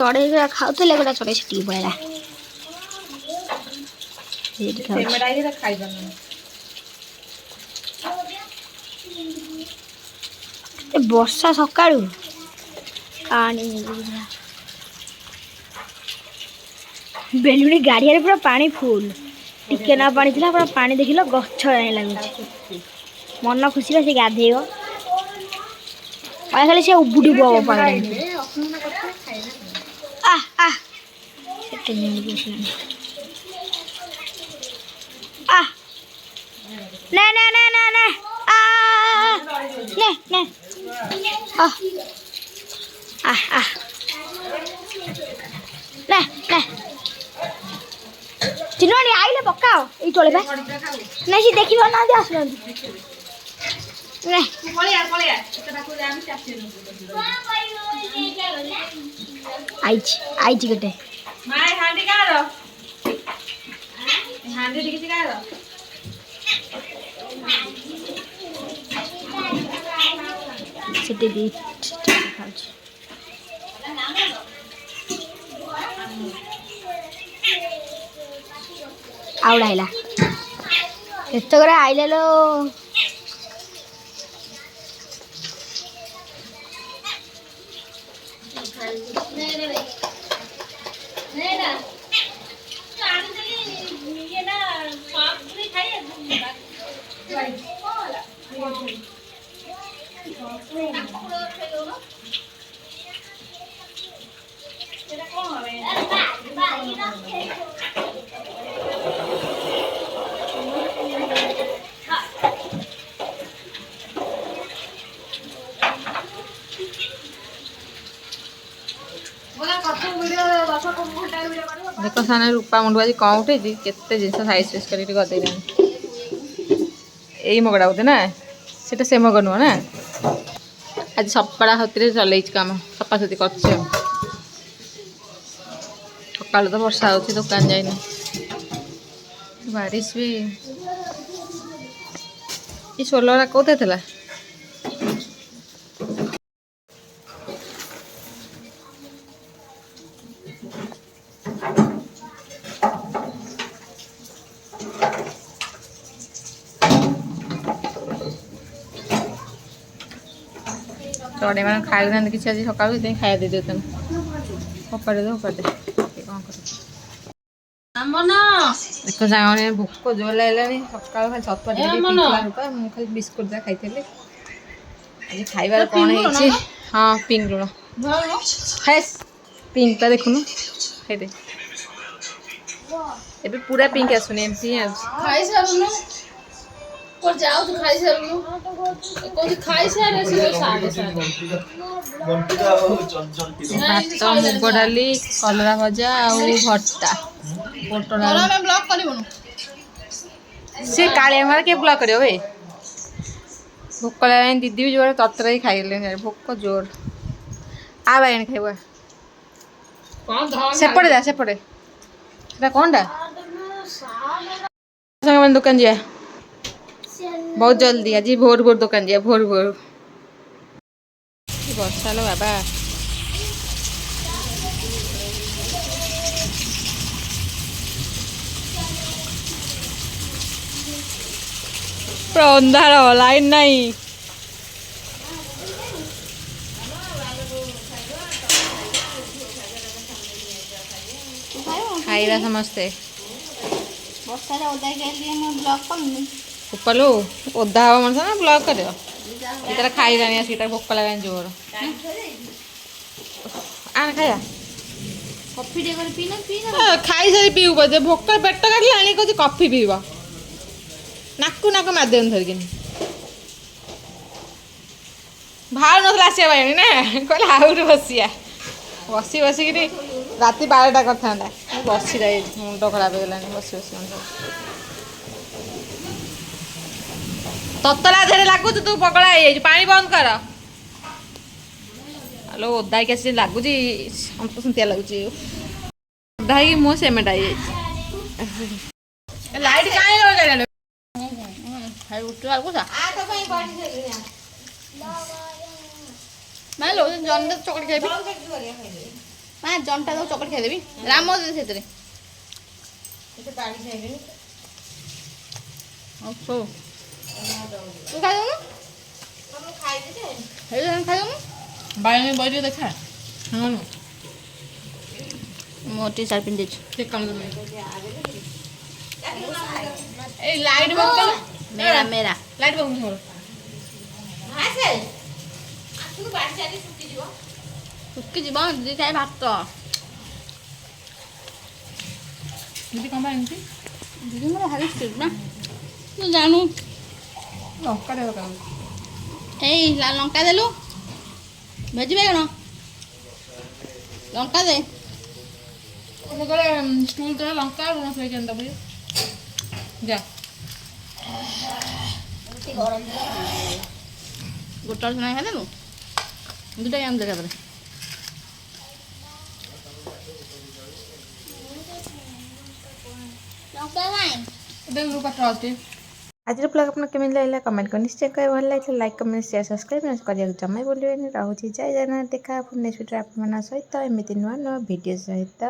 चढ़े खाऊले गोटा चढ़े छिटी पड़ा वर्षा सका बेलुनी गाड़िया पूरा पानी फुल टिके ना पानी थी पूरा पानी देख लो गछ लगे मन खुशी से गाधेब खाली से उबुटी ने ने ने ने ने ने ने ने ने चिन्हनी आइले पकाओ ये चले नहीं सी देखिबो ना दे आसलो ने आई गटे माय हांडी कारो हांडी दिखि कारो सिटी दी खाउछ आवड़ा आइला एत करे आइले लो देखो साने रूपा मुंडू आज कौन उठे केते जिनस साइज साइज कर गदे यही मगड़ा बोधे ना सीटा से मग नुह ना आज सपड़ा हती चल कम सफासफी कर सका तो वर्षा हो दुकान जाइनी बारिश भी ये सोलर कौटे थी चढ़े मैंने खाई ना किसी आज सका खाया दे दे फपाड़े दे फपाड़े कौन कर देखो सामने भोक जोर लगे सका खाली छतुआ खाली बिस्कुट जा खाई आज खाइबार कौन है हाँ पिंक लुण है पिंक टा देखुन खाई ए पूरा पिंक आसुनी एमती और जाओ तो खाई सारू कोई खाई सारे से सारे भात मुग डाली कलरा भजा आ भट्टा पोटल मैं ब्लॉक करबो से काले मार के ब्लॉक करियो बे भोक लगे दीदी भी जोर ततरा ही खाइले भोक जोर आ बाइन खाइबा सेपटे जा सेपटे कौन टा मैंने दुकान जा बहुत जल्दी आज भोर भोर दुकान जा भोर भोर वर्षा लो बाबा पूरा अंधार लाइन नहीं खाइबा समस्ते उपलो ओदा हवा मन ना ब्लॉक कर खाई जानी सीटा भोक लगा जोर आन खाया कॉफी दे कर पीना खाई सारी पीऊ बजे भोक पेट काटला आनी कहते कॉफी पीब नाकू नाकू माध्यम धरिकी बाहर नसला आसिया बाई ना कहला आउट बसिया बसी बसिकी राति 12टा करता बसी रही मुंड खराब हो गलानी बसी बसी ततला धेरे लगुच तू पगला पानी बंद कर हेलो ओदा के लगुच सन्तिया लगुच ओदा मो सेमेंट आई लाइट कहीं खाई उठला को सा मैं लो जन चॉकलेट खाइबी ମା ଜନ୍ଟା ତାକୁ ଚକଟି ଖାଇଦେବି ରାମ ସେଥିରେ ତୁ ଖାଇଦଉନୁ ଖାଇଦଉନୁ ବାଇଗଣ ବଇରେ ଦେଖା ମୋ ଟି ସାର୍ଟ ପିନ୍ଧିଛି এই লাইট বন্ধ কর মেরা মেরা লাইট বন্ধ কর ଶୁଖିଯିବ ଦିଦି ଖାଇ ଭାତ দিদি কম এমতি ଦିଦି ମୋର ଭାରି ଷ୍ଟ୍ରିକ୍ଟ ନା ତୁ ଜାଣୁ লঙ্কা দেব কেন ଏଇ ଲାଲ ଲଙ୍କା ଦେଲୁ ଭେଜି ବାଇଗଣ ଲଙ୍କା ଦେ ওগুলো স্টুল তো লঙ্কা আর লুণ ফেলে কেন দেবো যা গোটা সোনা খাইদেলু দুটাই আমি দেখা দেবে লঙ্কা নাই দেখ রূপা ট্রস্টে ଆଜିର ବ୍ଲଗ୍ ଆପଣଙ୍କୁ କେମିତି ଲାଗିଲା କମେଣ୍ଟ କରି ନିଶ୍ଚୟ କହିବେ ଭଲ ଲାଗିଥିଲା ଲାଇକ୍ କମେଣ୍ଟ ସେୟାର ସବସ୍କ୍ରାଇବ୍ କରିବାକୁ ଜମା ଭୁଲିବେନି ରହୁଛି ଜୟ ଜଗନ୍ନାଥ ଦେଖା ନେକ୍ସଟ ଭିଡ଼ିଓରେ ଆପଣମାନଙ୍କ ସହିତ ଏମିତି ନୂଆ ନୂଆ ଭିଡ଼ିଓ ସହିତ